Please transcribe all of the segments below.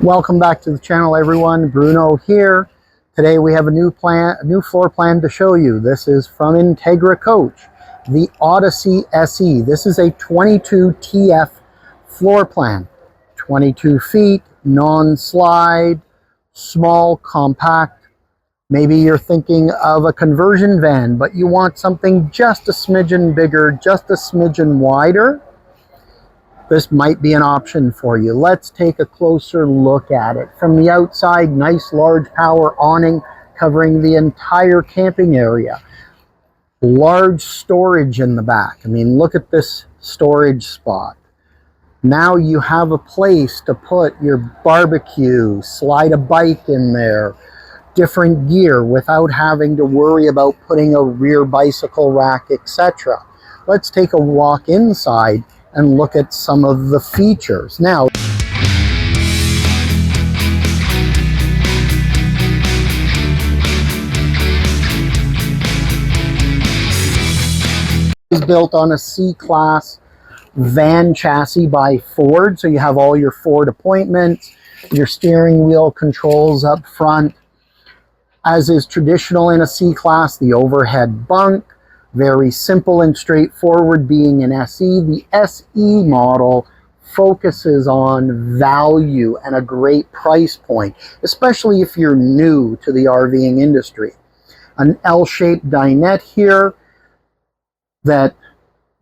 Welcome back to the channel, everyone. Bruno here. Today we have a new floor plan to show you. This is from Entegra Coach, the Odyssey SE. This is a 22TF floor plan. 22 feet, non-slide, small, compact. Maybe you're thinking of a conversion van, but you want something just a smidgen bigger, just a smidgen wider. This might be an option for you. Let's take a closer look at it. From the outside, nice large power awning covering the entire camping area. Large storage in the back. I mean, look at this storage spot. Now you have a place to put your barbecue, slide a bike in there, different gear without having to worry about putting a rear bicycle rack, etc. Let's take a walk inside and look at some of the features. Now, is built on a C-Class van chassis by Ford, so you have all your Ford appointments, your steering wheel controls up front. As is traditional in a C-Class, the overhead bunk, very simple and straightforward being an SE. The SE model focuses on value and a great price point, especially if you're new to the RVing industry. An L-shaped dinette here that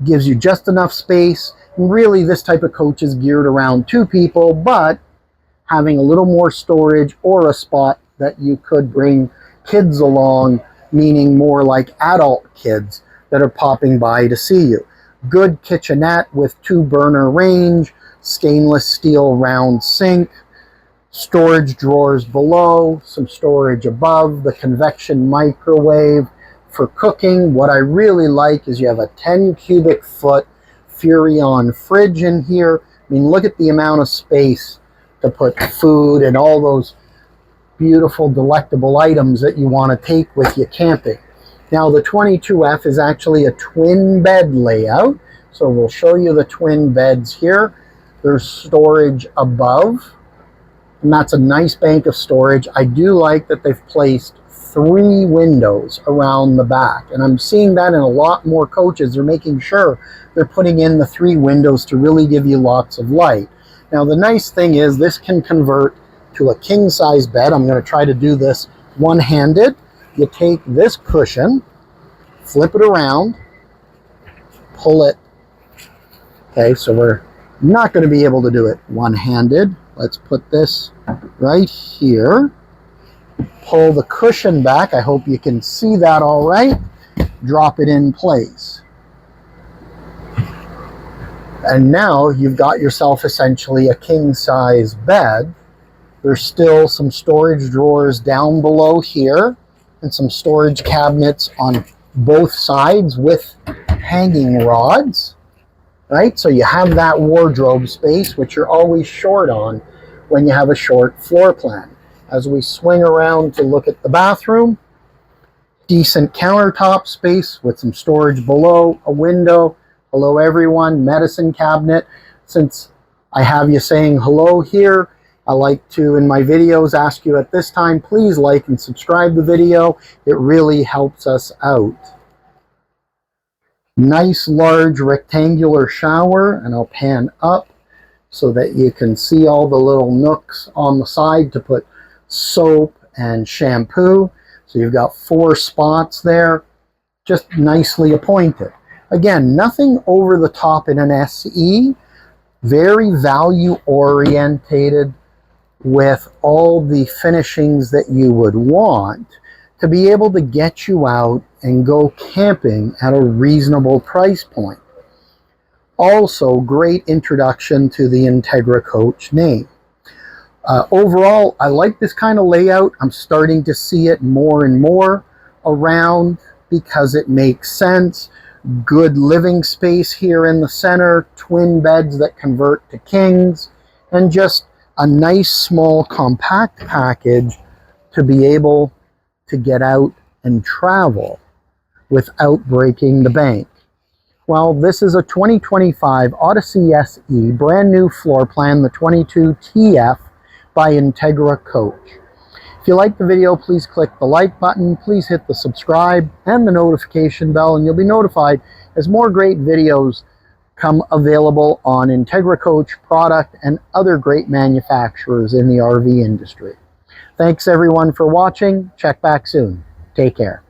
gives you just enough space. And really, this type of coach is geared around two people, but having a little more storage or a spot that you could bring kids along, meaning more like adult kids that are popping by to see you. Good kitchenette with 2-burner range, stainless steel round sink, storage drawers below, some storage above, the convection microwave for cooking. What I really like is you have a 10 cubic foot Furrion fridge in here. I mean, look at the amount of space to put food and all those beautiful, delectable items that you want to take with you camping. Now, the 22F is actually a twin bed layout, so we'll show you the twin beds here. There's storage above, and that's a nice bank of storage. I do like that they've placed 3 windows around the back, and I'm seeing that in a lot more coaches. They're making sure they're putting in the 3 windows to really give you lots of light. Now, the nice thing is this can convert to a king-size bed. I'm going to try to do this one-handed. You take this cushion, flip it around, pull it. Okay, so we're not going to be able to do it one-handed. Let's put this right here. Pull the cushion back. I hope you can see that all right. Drop it in place. And now you've got yourself essentially a king-size bed. There's still some storage drawers down below here and some storage cabinets on both sides with hanging rods, right? So you have that wardrobe space, which you're always short on when you have a short floor plan. As we swing around to look at the bathroom, decent countertop space with some storage below, a window. Hello everyone, medicine cabinet. Since I have you saying hello here, I like to, in my videos, ask you at this time, please like and subscribe the video. It really helps us out. Nice large rectangular shower, and I'll pan up so that you can see all the little nooks on the side to put soap and shampoo. So you've got 4 spots there, just nicely appointed. Again, nothing over the top in an SE, very value orientated, with all the finishings that you would want to be able to get you out and go camping at a reasonable price point. Also, great introduction to the Entegra Coach name. Overall, I like this kind of layout. I'm starting to see it more and more around because it makes sense. Good living space here in the center, twin beds that convert to kings, and just a nice small compact package to be able to get out and travel without breaking the bank. Well, this is a 2025 Odyssey SE, brand new floor plan, the 22TF by Entegra Coach. If you like the video, please click the like button, please hit the subscribe and the notification bell, and you'll be notified as more great videos come available on Entegra Coach product and other great manufacturers in the RV industry. Thanks everyone for watching. Check back soon. Take care.